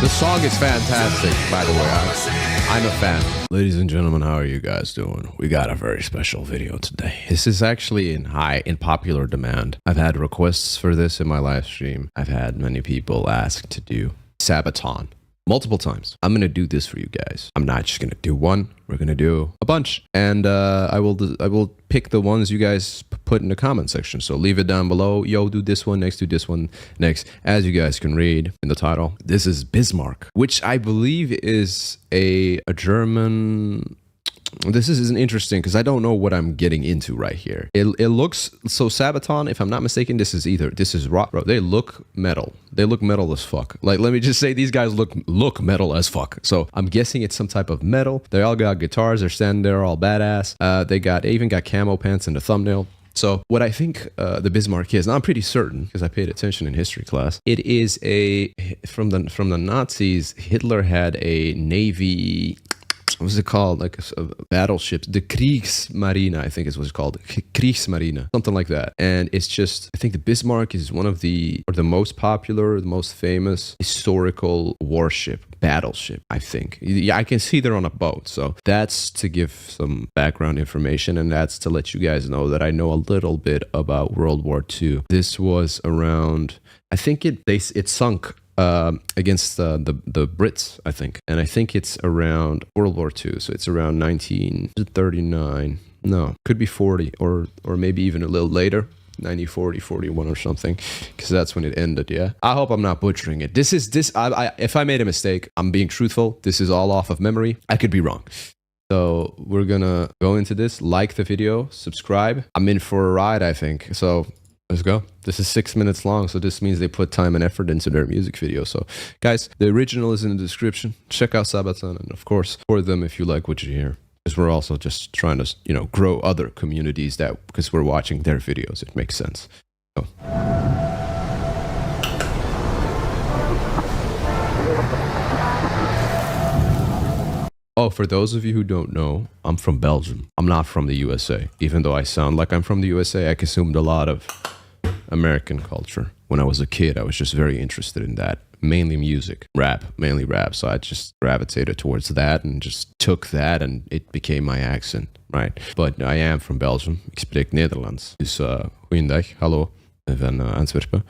The song is fantastic, by the way. I'm a fan. Ladies and gentlemen, how are you guys doing? We got a very special video today. This is actually in popular demand. I've had requests for this in my live stream. I've had many people ask to do SABATON multiple times. I'm gonna do this for you guys. I'm not just gonna do one. We're gonna do a bunch, and I will pick the ones you guys put in the comment section. So leave it down below. Yo, do this one next, do this one next. As you guys can read in the title, this is Bismarck, which I believe is a German. This is interesting because I don't know what I'm getting into right here. It looks so SABATON, if I'm not mistaken, this is rock, bro. They look metal. They look metal as fuck. Like, let me just say, these guys look metal as fuck. So I'm guessing it's some type of metal. They all got guitars. They're standing there all badass. They even got camo pants in the thumbnail. So what I think the Bismarck is, and I'm pretty certain because I paid attention in history class, it is from the Nazis. Hitler had a navy. What was it called? Like a battleship, the Kriegsmarine, I think is what it's called, Kriegsmarine, something like that. And it's just, I think the Bismarck is one of the most popular, the most famous historical warship, battleship, I think. Yeah, I can see they're on a boat. So that's to give some background information, and that's to let you guys know that I know a little bit about World War II. This was around, I think it sunk against the Brits, I think. And I think it's around World War II. So it's around 1939. No, could be 40 or maybe even a little later. 1940, 41 or something, because that's when it ended. Yeah, I hope I'm not butchering it. If I made a mistake, I'm being truthful. This is all off of memory. I could be wrong. So we're gonna go into this. Like the video, subscribe. I'm in for a ride, I think. So let's go. This is 6 minutes long, so this means they put time and effort into their music video. So, guys, the original is in the description. Check out SABATON, and of course, support them if you like what you hear. Because we're also just trying to, grow other communities because we're watching their videos. It makes sense. So. Oh, for those of you who don't know, I'm from Belgium. I'm not from the USA. Even though I sound like I'm from the USA, I consumed a lot of American culture. When I was a kid, I was just very interested in that. Mainly music, mainly rap. So I just gravitated towards that and just took that, and it became my accent, right? But I am from Belgium. Ik spreek Nederlands. Dus goeiedag, hallo, van Antwerpen.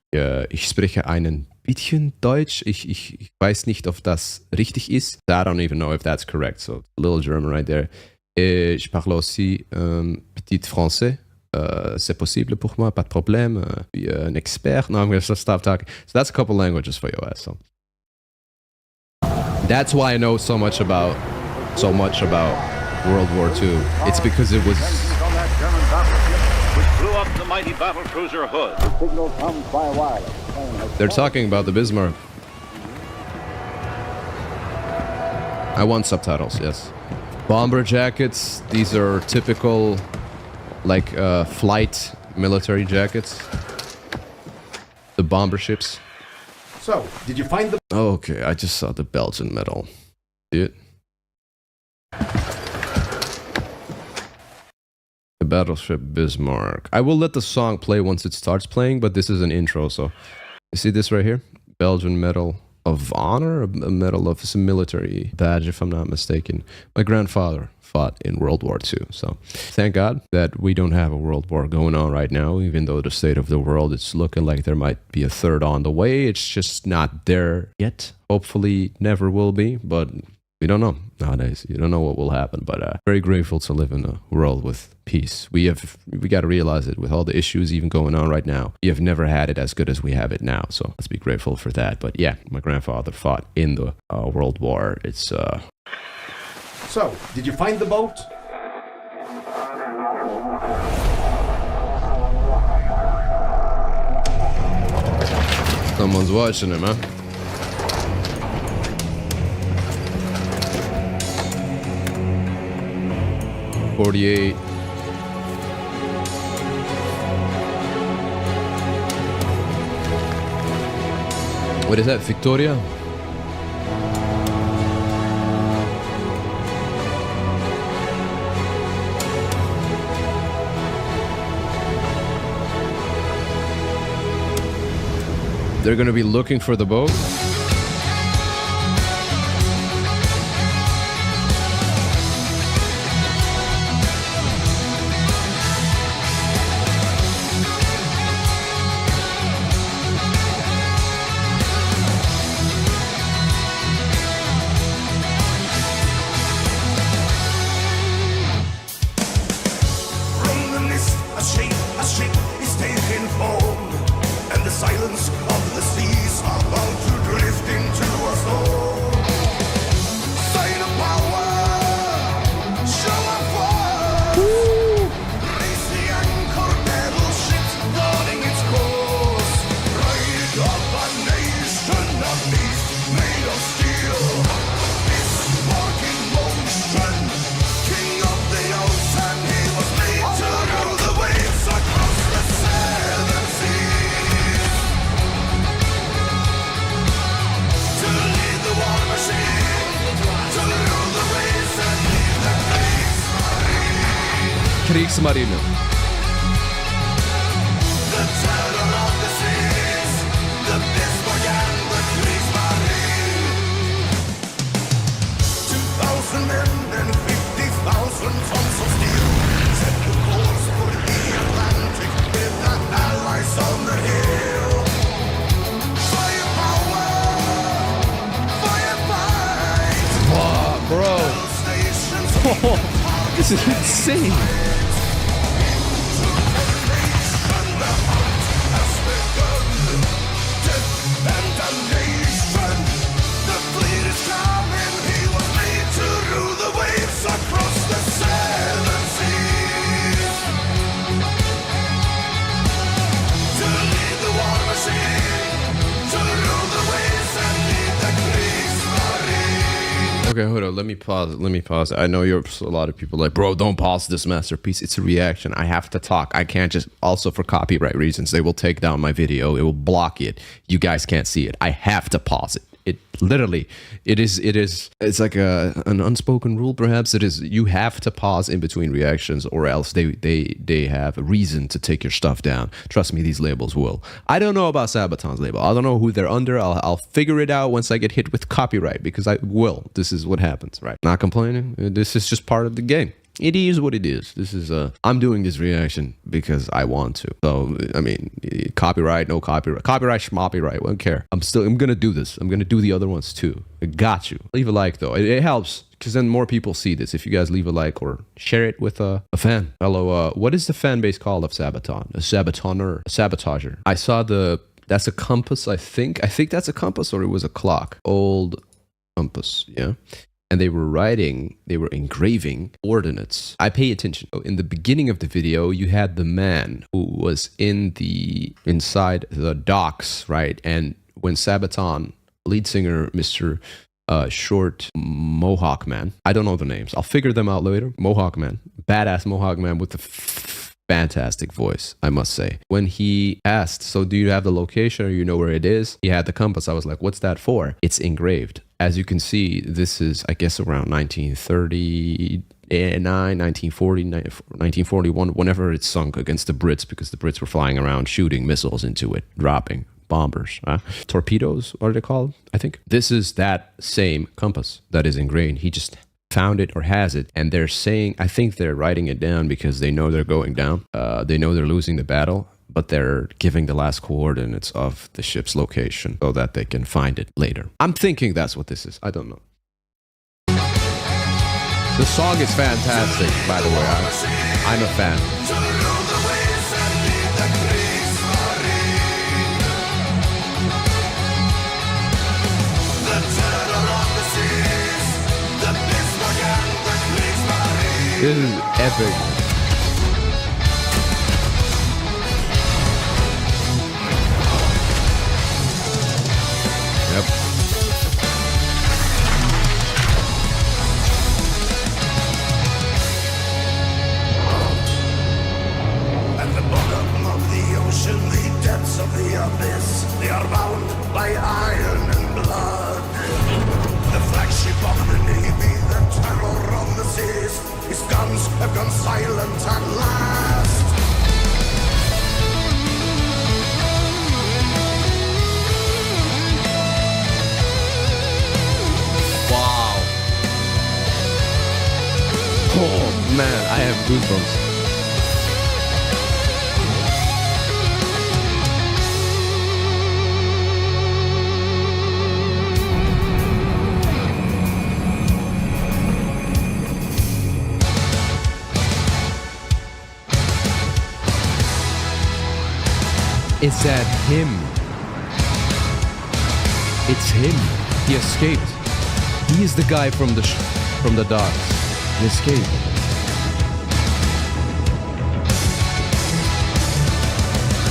Ich spreche einen bisschen Deutsch. Ich weiß nicht, ob das richtig ist. I don't even know if that's correct. So a little German right there. Je parle aussi petit français. C'est possible pour moi, pas de problème. Be an expert. No, I'm going to stop talking. So that's a couple languages for your ass. So that's why I know so much about World War II. It's because it was. They're talking about the Bismarck. I want subtitles. Yes. Bomber jackets. These are typical. Like flight military jackets. The bomber ships. So, did you find the... Okay, I just saw the Belgian medal. See it? The battleship Bismarck. I will let the song play once it starts playing, but this is an intro, so... You see this right here? Belgian Medal of Honor? A medal of some military badge, if I'm not mistaken. My grandfather fought in World War II. So thank God that we don't have a world war going on right now, even though the state of the world, it's looking like there might be a third on the way. It's just not there yet. Hopefully never will be, but we don't know nowadays. You don't know what will happen, but very grateful to live in a world with peace. We got to realize it with all the issues even going on right now. We have never had it as good as we have it now. So let's be grateful for that. But yeah, my grandfather fought in the World War. It's So, did you find the boat? Someone's watching him, huh? .48. What is that, Victoria? They're gonna be looking for the boat. Kriegsmarine. The terror of the seas, the Bismarck and the Kriegsmarine. 2,000 men and 50,000 tons of steel set the course for the Atlantic with the Allies on the hill. Firepower, firefight. Wow, bro. Stations This is insane. Okay, hold on. Let me pause. Let me pause. I know you're a lot of people like, bro, don't pause this masterpiece. It's a reaction. I have to talk. I can't just, also for copyright reasons, they will take down my video. It will block it. You guys can't see it. I have to pause it. It literally, it's like an unspoken rule, perhaps. It is, you have to pause in between reactions or else they have a reason to take your stuff down. Trust me, these labels will. I don't know about Sabaton's label. I don't know who they're under. I'll figure it out once I get hit with copyright, because I will. This is what happens, right? Not complaining. This is just part of the game. It is what it is. This is I'm doing this reaction because I want to. So I mean, copyright, no copyright, copyright, schmopyright, won't care. I'm gonna do this. I'm gonna do the other ones too. I got you. Leave a like though. It helps because then more people see this. If you guys leave a like or share it with a fan. Hello, what is the fan base called of Sabaton? A Sabatoner, a sabotager. I saw that's a compass. I think that's a compass, or it was a clock. Old compass. Yeah. And they were engraving ordinates. I pay attention. In the beginning of the video, you had the man who was inside the docks, right? And when Sabaton, lead singer, Mr. Short Mohawk Man, I don't know the names. I'll figure them out later. Mohawk Man, badass Mohawk Man with the fantastic voice, I must say. When he asked, so do you have the location or you know where it is? He had the compass. I was like, what's that for? It's engraved. As you can see, this is, I guess, around 1939, 1940, 1941, whenever it sunk against the Brits, because the Brits were flying around shooting missiles into it, dropping bombers. Torpedoes, what are they called? I think. This is that same compass that is engraved. He just found it or has it, and they're saying, I think they're writing it down because they know they're going down. They know they're losing the battle, but they're giving the last coordinates of the ship's location so that they can find it later. I'm thinking that's what this is. I don't know. The song is fantastic, by the way. I'm a fan. This is epic. Yep. At the bottom of the ocean, the depths of the abyss, they are bound by iron and blood. The flagship of the Navy, the terror of the seas, his guns have gone silent at last. Wow. Oh man, I have goosebumps. Is that him? It's him. He escaped. He is the guy from the docks. He escaped.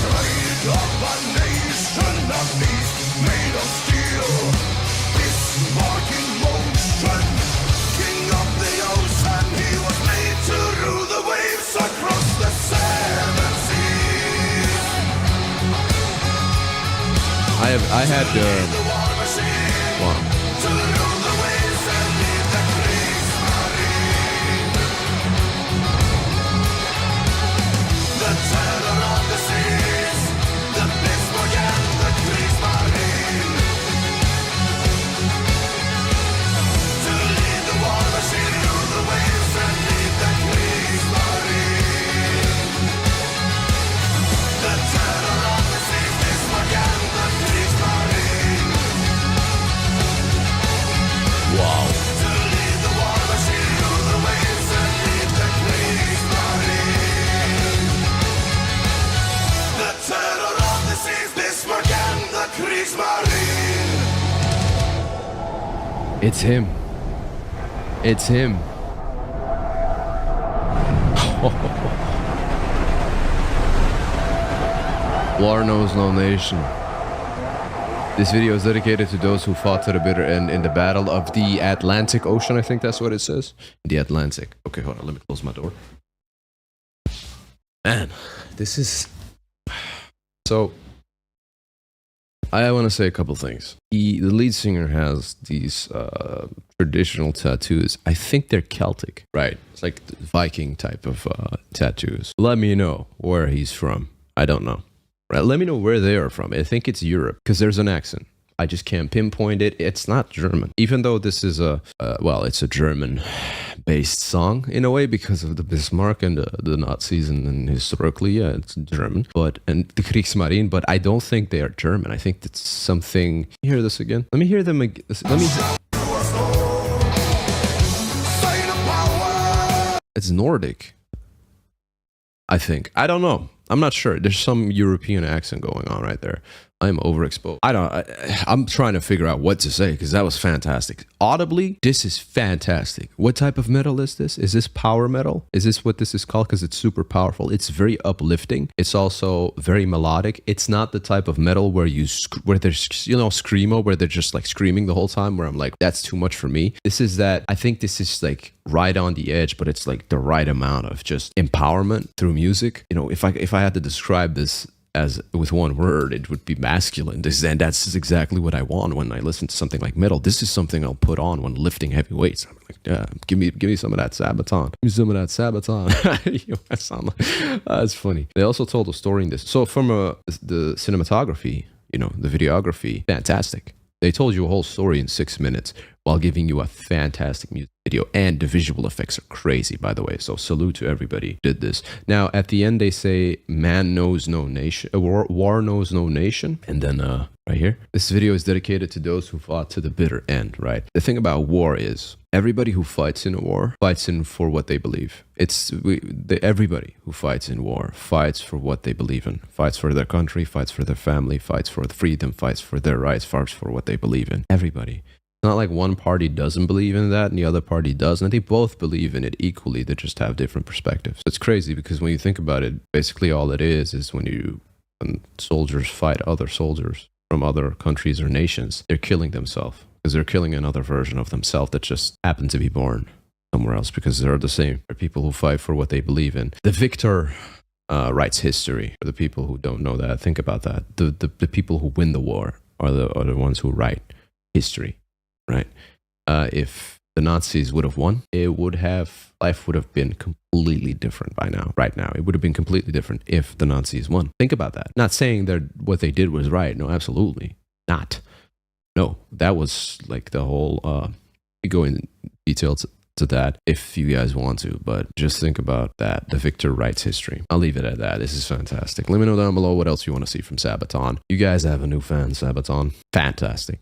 Pride of a nation, a beast made of steel. Bismarck in motion, king of the ocean. He was made to rule the waves across the seven seas. I had wow. To rule the waves and lead the Kriegsmarine. It's him. It's him. War knows no nation. This video is dedicated to those who fought to the bitter end in the Battle of the Atlantic Ocean. I think that's what it says. The Atlantic. Okay, hold on. Let me close my door. Man, this is... So, I want to say a couple things. The lead singer has these traditional tattoos. I think they're Celtic, right? It's like the Viking type of tattoos. Let me know where he's from. I don't know. Right? Let me know where they are from. I think it's Europe because there's an accent. I just can't pinpoint it. It's not German. Even though this is well, it's a German-based song in a way because of the Bismarck and the Nazis and historically, yeah, it's German. And the Kriegsmarine, but I don't think they are German. I think that's something... Hear this again? Let me hear them again. Let me... It's Nordic. I think. I don't know. I'm not sure. There's some European accent going on right there. I'm overexposed. I'm trying to figure out what to say because that was fantastic. Audibly, this is fantastic. What type of metal is this? Is this power metal? Is this what this is called? Because it's super powerful. It's very uplifting. It's also very melodic. It's not the type of metal where there's, screamo, where they're just like screaming the whole time, where I'm like, that's too much for me. This is that, I think this is like right on the edge, but it's like the right amount of just empowerment through music. If I had to describe this as with one word, it would be masculine. And that's exactly what I want when I listen to something like metal. This is something I'll put on when lifting heavy weights. I'm like, yeah, give me some of that Sabaton. Give me some of that Sabaton. That sound like, that's funny. They also told a story in this. So from the cinematography, the videography, fantastic. They told you a whole story in 6 minutes while giving you a fantastic music video. And the visual effects are crazy, by the way. So salute to everybody who did this. Now, at the end, they say, man knows no nation, war knows no nation. And then right here, this video is dedicated to those who fought to the bitter end, right? The thing about war is everybody who fights in a war fights in for what they believe. Everybody who fights in war fights for what they believe in, fights for their country, fights for their family, fights for freedom, fights for their rights, fights for what they believe in. Everybody. It's not like one party doesn't believe in that and the other party doesn't. They both believe in it equally. They just have different perspectives. It's crazy because when you think about it, basically all it is when soldiers fight other soldiers from other countries or nations, they're killing themselves because they're killing another version of themselves that just happened to be born somewhere else because they're the same. They're people who fight for what they believe in. The victor writes history. For the people who don't know that, think about that. The people who win the war are the ones who write history. Right. If the Nazis would have won, life would have been completely different by now. Right now, it would have been completely different if the Nazis won. Think about that. Not saying that what they did was right. No, absolutely not. No, that was like the whole. We go in detail to that if you guys want to, but just think about that. The victor writes history. I'll leave it at that. This is fantastic. Let me know down below what else you want to see from Sabaton. You guys have a new fan, Sabaton. Fantastic.